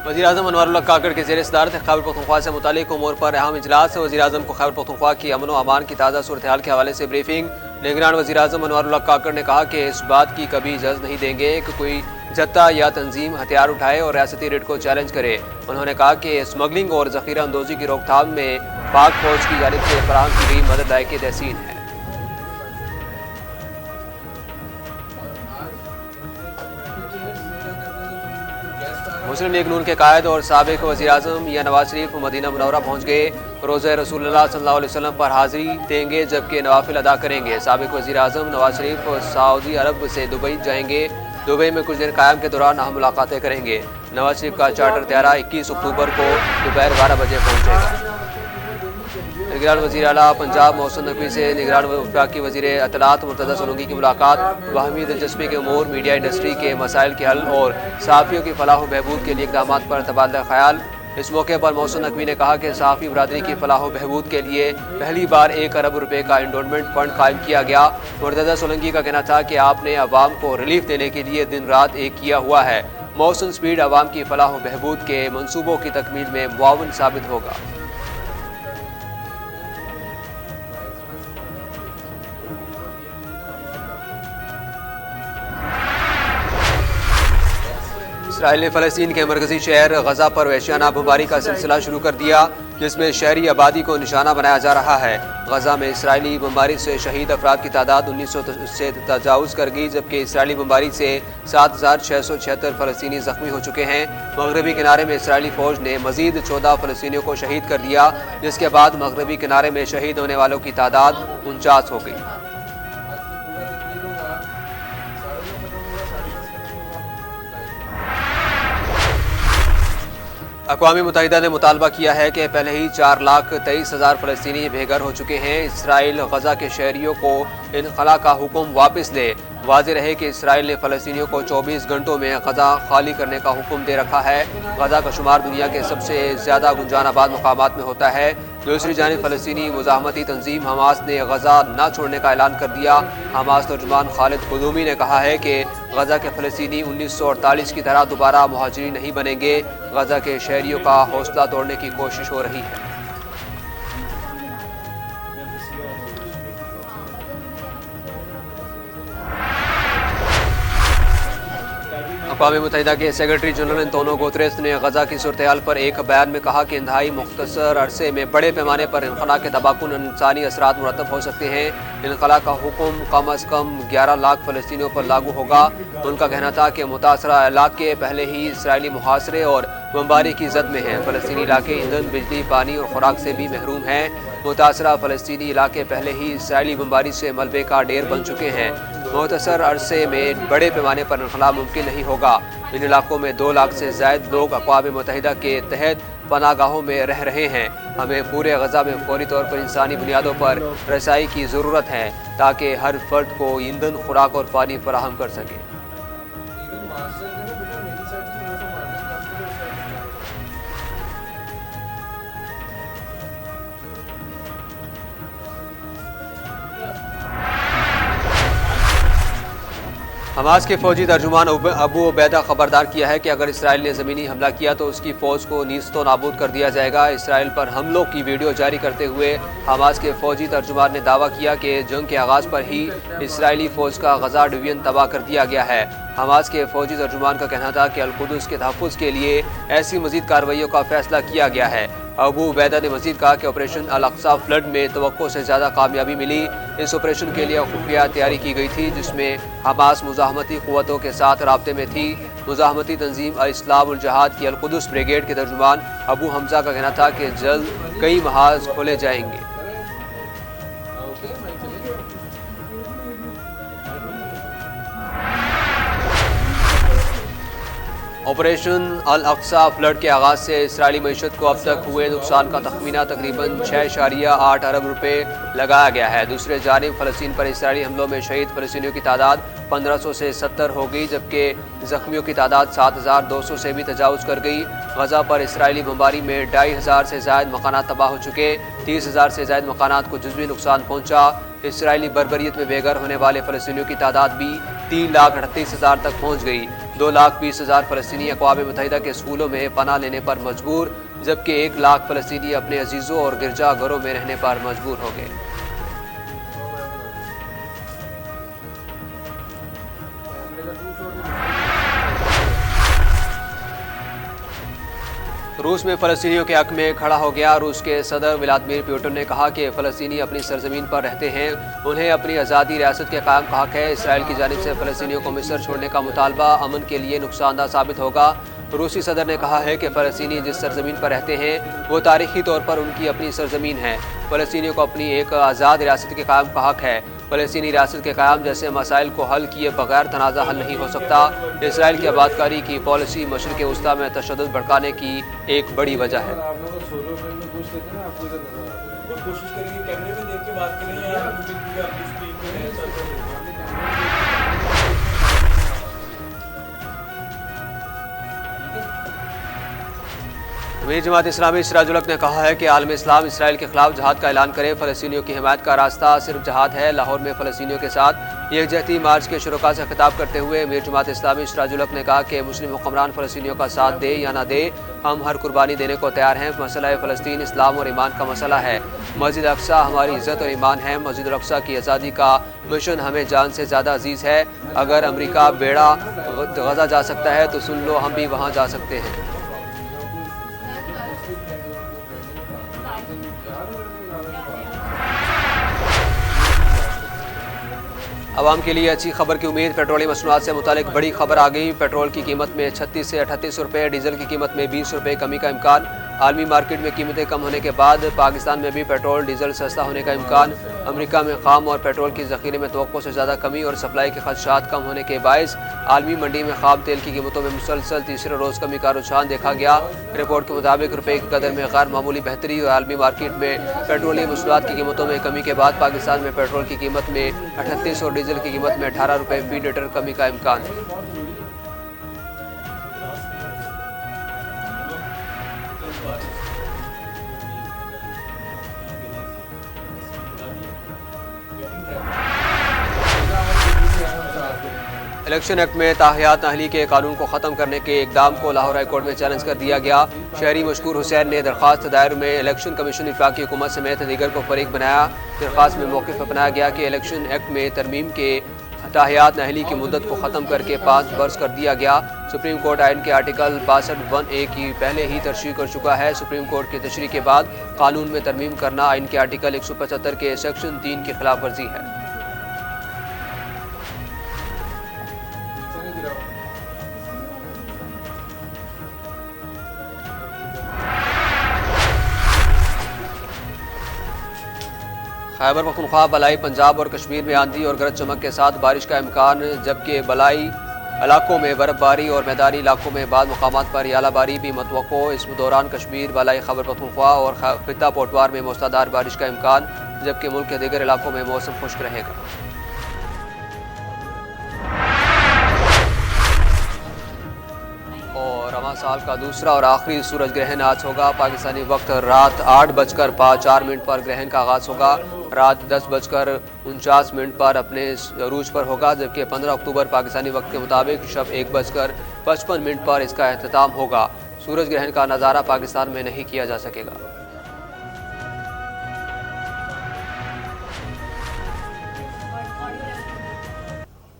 वज़ीर-ए-आज़म अनवारुल्लाह काकड़ के ज़ेर सदारत खैबर पख्तूनख्वा से मुतालिक उमूर पर अहम इजलास। वज़ीर-ए-आज़म को खैबर पख्तूनख्वा की अमन व अमान की ताज़ा सूरत-ए-हाल के हवाले से ब्रीफिंग। निगरान वज़ीर-ए-आज़म अनवारुल्लाह काकड़ ने कहा कि इस बात की कभी इजाज़त नहीं देंगे कि कोई जत्था या तंजीम हथियार उठाए और रियासती रेड को चैलेंज करे। उन्होंने कहा कि स्मगलिंग और ज़ख़ीरा अंदोज़ी की रोकथाम में पाक फौज की जानिब से फराहम की गई मदद लायक तहसीन है। मुस्लिम लीग नून के कायद और साबिक वज़ीर-ए-आज़म या नवाज शरीफ मदीना मुनव्वरा पहुँच गए। रोज़े रसूलुल्लाह सल्लल्लाहु अलैहि वसल्लम पर हाज़िरी देंगे जबकि नवाफिल अदा करेंगे। साबिक वज़ीर-ए-आज़म नवाज शरीफ सऊदी अरब से दुबई जाएंगे। दुबई में कुछ दिन क़याम के दौरान अहम मुलाकातें करेंगे। नवाज शरीफ का चार्टर त्यारा 21 अक्टूबर को दोपहर 12 बजे पहुँचेगा। निगरान वज़ीर आला पंजाब मोहसिन नकवी से निगरान वफाकी वज़ीर इत्तलात मुर्तज़ा सोलंकी की मुलाकात। बाहमी दिलचस्पी के उमूर, मीडिया इंडस्ट्री के मसाइल के हल और सहाफ़ियों की फलाह व बहबूद के लिए इक़दामात पर तबादला ख़याल। इस मौके पर मोहसिन नकवी ने कहा कि सहाफ़ी बरादरी की फलाह व बहबूद के लिए पहली बार 1 अरब रुपए का इंडोमेंट फ़ंड कायम किया गया। मुर्तज़ा सोलंकी का कहना था कि आपने अवाम को रिलीफ देने के लिए दिन रात एक किया हुआ है। मोहसिन स्पीड अवाम की फलाह व बहबूद के मनसूबों की तकमील में मुआवन साबित होगा। इसराइल ने फ़लस्तीन के मरकज़ी शहर गज़ा पर वहशियाना बमबारी का सिलसिला शुरू कर दिया, जिसमें शहरी आबादी को निशाना बनाया जा रहा है। गज़ा में इसराइली बमबारी से शहीद अफराद की तादाद 1900 से तजावुज़ कर गई, जबकि इसराइली बमबारी से 7676 फ़लस्तीनी ज़ख्मी हो चुके हैं। मगरबी किनारे में इसराइली फ़ौज ने मज़ीद 14 फ़लस्तीनियों को शहीद कर दिया, जिसके बाद मगरबी किनारे में शहीद होने वालों की तादाद 49 हो गई। अक़वाम मुत्तहिदा ने मुतालबा किया है कि पहले ही 4,23,000 फ़लस्तीनी बेघर हो चुके हैं। इसराइल गज़ा के शहरियों को इनखला का हुक्म वापस ले। वाज़ेह रहे कि इसराइल ने फ़लस्तीनियों को 24 घंटों में गज़ा खाली करने का हुक्म दे रखा है। गज़ा का शुमार दुनिया के सबसे ज़्यादा गुंजान आबाद मकामात में होता है। दूसरी जानिब फ़लस्तीनी मुज़ाहमती तंजीम हमास ने गज़ा न छोड़ने का ऐलान कर दिया। हमास तर्जुमान खालिद क़ुदूमी ने कहा है कि गज़ा के फ़लस्तीनी 1948 की तरह दोबारा मुहाजिरीन नहीं बनेंगे। गज़ा के शहरियों का हौसला तोड़ने की कोशिश हो रही है। अक़वाम मुत्तहिदा के सेक्रेटरी जनरल एंटोनियो गुतेरेस ने गज़ा की सूरत-ए-हाल पर एक बयान में कहा कि इंतहाई मुख्तसर अरसे में बड़े पैमाने पर इनखला के तबाकुन इंसानी असरात मुरतब हो सकते हैं। इनखला का हुक्म कम अज़ कम 11 लाख फ़लस्तीनियों पर लागू होगा। उनका कहना था कि मुतासरा इलाके पहले ही इसराइली मुहासरे और बमबारी की जद में हैं। फ़लस्तीनी इलाके ईंधन, बिजली, पानी और खुराक से भी महरूम हैं। मुतासरा फ़लस्तीनी इलाके पहले ही इसराइली बमबारी से मलबे का ढेर बन चुके हैं। मुख्तसर अरसे में बड़े पैमाने पर इनखला मुमकिन नहीं होगा। इन इलाकों में 2 लाख से ज़ायद लोग अक़वाम मुत्तहिदा के तहत पनागाहों में रह रहे हैं। हमें पूरे गज़ा में फौरी तौर पर इंसानी बुनियादों पर रसाई की ज़रूरत है ताकि हर फर्द को ईंधन, खुराक और पानी फराहम कर सके। हमास के फौजी तर्जुमान अबू उबैदा खबरदार किया है कि अगर इसराइल ने ज़मीनी हमला किया तो उसकी फ़ौज को नीस्तो नाबूद कर दिया जाएगा। इसराइल पर हमलों की वीडियो जारी करते हुए हमास के फौजी तर्जुमान ने दावा किया कि जंग के आगाज़ पर ही इसराइली फ़ौज का गज़ा डिवीज़न तबाह कर दिया गया है। हमास के फौजी तर्जुमान का कहना था कि अल-कुद्स के तहफ़्फ़ुज़ के लिए ऐसी मज़ीद कार्रवाइयों का फ़ैसला किया गया है। अबू उबैदा ने मज़ीद कहा कि ऑपरेशन अल-अक़सा फ्लड में तवक्को से ज़्यादा कामयाबी मिली। इस ऑपरेशन के लिए खुफिया तैयारी की गई थी, जिसमें हमास मुज़ाहमती क़ुव्वतों के साथ राब्ते में थी। मुज़ाहमती तंजीम अल-इस्लाम उल जहाद की अल-कुद्स ब्रिगेड के तर्जुमान अबू हमज़ा का कहना था कि जल्द कई महाज खोले जाएंगे। ऑपरेशन अल-अक़सा फ्लड के आगाज़ से इसराइली मईशत को अब तक हुए नुकसान का तखमीना तकरीबन 6.8 अरब रुपए लगाया गया है। दूसरे जानिब फ़लस्तीन पर इसराइली हमलों में शहीद फ़लस्तीनियों की तादाद 1500 से 70 हो गई, जबकि ज़ख्मियों की तादाद 7200 से भी तजावुज़ कर गई। गज़ा पर इसराइली बमबारी में 2500 से ज़ायद मकानात तबाह हो चुके। 30,000 से ज़ायद मकानात को जुज़वी नुकसान पहुँचा। इसराइली बर्बरियत में बेघर होने वाले फ़लस्तीनियों की तादाद भी 3,38,000 तक पहुँच गई। 2,20,000 फलस्तीनी अक़वाम मुत्तहिदा के स्कूलों में पनाह लेने पर मजबूर, जबकि 1 लाख फलस्तीनी अपने अजीज़ों और गिरजा घरों में रहने पर मजबूर हो गए। रूस में फ़लस्तीनियों के हक़ में खड़ा हो गया। रूस के सदर व्लादिमीर पुतिन ने कहा कि फ़लस्तीनी अपनी सरज़मीन पर रहते हैं, उन्हें अपनी आज़ादी रियासत के क़याम का हक़ है। इसराइल की जानिब से फ़लस्तीनियों को मिस्र छोड़ने का मुतालबा अमन के लिए नुकसानदा साबित होगा। रूसी सदर ने कहा है कि फ़लस्तीनी जिस सरज़मीन पर रहते हैं वो तारीख़ी तौर पर उनकी अपनी सरज़मीन है। फ़लस्तीनियों को अपनी एक आज़ाद रियासत के क़याम का हक़ है। फ़लस्तीनी रियासत के क़याम जैसे मसाइल को हल किए बगैर तनाज़ा हल नहीं हो सकता। इसराइल की आबादकारी की पॉलिसी मशरिक़ वस्ता में तशद्दुद भड़काने की एक बड़ी वजह है। अमीर जमात इस्लामी सिराजुल हक ने कहा है कि आलम इस्लाम इसराइल के खिलाफ जहाद का ऐलान करे। फ़लस्तीनियों की हिमायत का रास्ता सिर्फ जहाद है। लाहौर में फ़लस्तीनियों के साथ यकजहती मार्च के शुरका से खिताब करते हुए अमीर जमात इस्लामी सिराजुल हक ने कहा कि मुस्लिम हुक्मरान फ़लस्तीनियों का साथ दे या ना दे, हम हर कुर्बानी देने को तैयार हैं। मसला फ़लस्तीन इस्लाम और ईमान का मसला है। मस्जिद अक्सा हमारी इज़्ज़त और ईमान है। मस्जिद अक्सा की आज़ादी का मिशन हमें जान से ज़्यादा अजीज़ है। अगर अमरीका बेड़ा गज़ा जा सकता है तो सुन लो, हम भी वहाँ जा सकते हैं। आवाम के लिए अच्छी खबर की उम्मीद। पेट्रोलियम मसनूआत से मुतालिक बड़ी खबर आ गई। पेट्रोल की कीमत में 36 से 38 रुपये, डीजल की कीमत में 20 रुपये कमी का इम्कान। आलमी मार्केट में कीमतें कम होने के बाद पाकिस्तान में भी पेट्रोल डीजल सस्ता होने का इम्कान। अमेरिका में खाम और पेट्रोल की ज़ख़ीरे में तवक्को से ज़्यादा कमी और सप्लाई के खदशात कम होने के बायस आलमी मंडी में खाम तेल की कीमतों में मुसलसल तीसरे रोज़ कमी का रुझान देखा गया। रिपोर्ट के मुताबिक रुपये की कदर में गैर मामूली बेहतरी और आलमी मार्केट में पेट्रोलियम मसनूआत की कीमतों में कमी के बाद पाकिस्तान में पेट्रोल की कीमत में 38 और डीजल की कीमत में 18 रुपये फी लीटर कमी का इम्कान है। इलेक्शन एक्ट में ताहियात नाअहली के कानून को ख़त्म करने के इक़दाम को लाहौर हाई कोर्ट में चैलेंज कर दिया गया। शहरी मशकूर हुसैन ने दरख्वास्त दायर में इलेक्शन कमीशन वफाकी हुकूमत समेत दीगर को फरीक बनाया। दरख्वास्त में मौक़िफ़ अपनाया गया कि इलेक्शन एक्ट में तरमीम के ताहियात नाअहली की मुद्दत को ख़त्म करके 5 बरस कर दिया गया। सुप्रीम कोर्ट आइन के आर्टिकल 62(1)(a) की पहले ही तरशीह कर चुका है। सुप्रीम कोर्ट की तशरीह के बाद कानून में तरमीम करना आइन के आर्टिकल 175 के सेक्शन 3 की खिलाफ वर्जी है। खैबर पख्तूनख्वा, बलाई पंजाब और कश्मीर में आंधी और गरज चमक के साथ बारिश का इम्कान, जबकि बलाई इलाकों में बर्फबारी और मैदानी इलाकों में बाद मकामात पर यालाबारी भी मतवक्को। इस दौरान कश्मीर, बलाई खैबर पख्तूनख्वा और खित्ता पोटवार में मूसलाधार बारिश का इम्कान, जबकि मुल्क के दीगर इलाकों में मौसम खुश्क रहेगा। और रवां साल का दूसरा और आखिरी सूरज ग्रहण आज होगा। पाकिस्तानी वक्त रात 8:04 पर ग्रहण का आगाज़ होगा। रात 10:49 पर अपने अरूज पर होगा, जबकि 15 अक्टूबर पाकिस्तानी वक्त के मुताबिक शब 1:55 पर इसका अख्ताम होगा। सूरज ग्रहण का नज़ारा पाकिस्तान में नहीं किया जा सकेगा।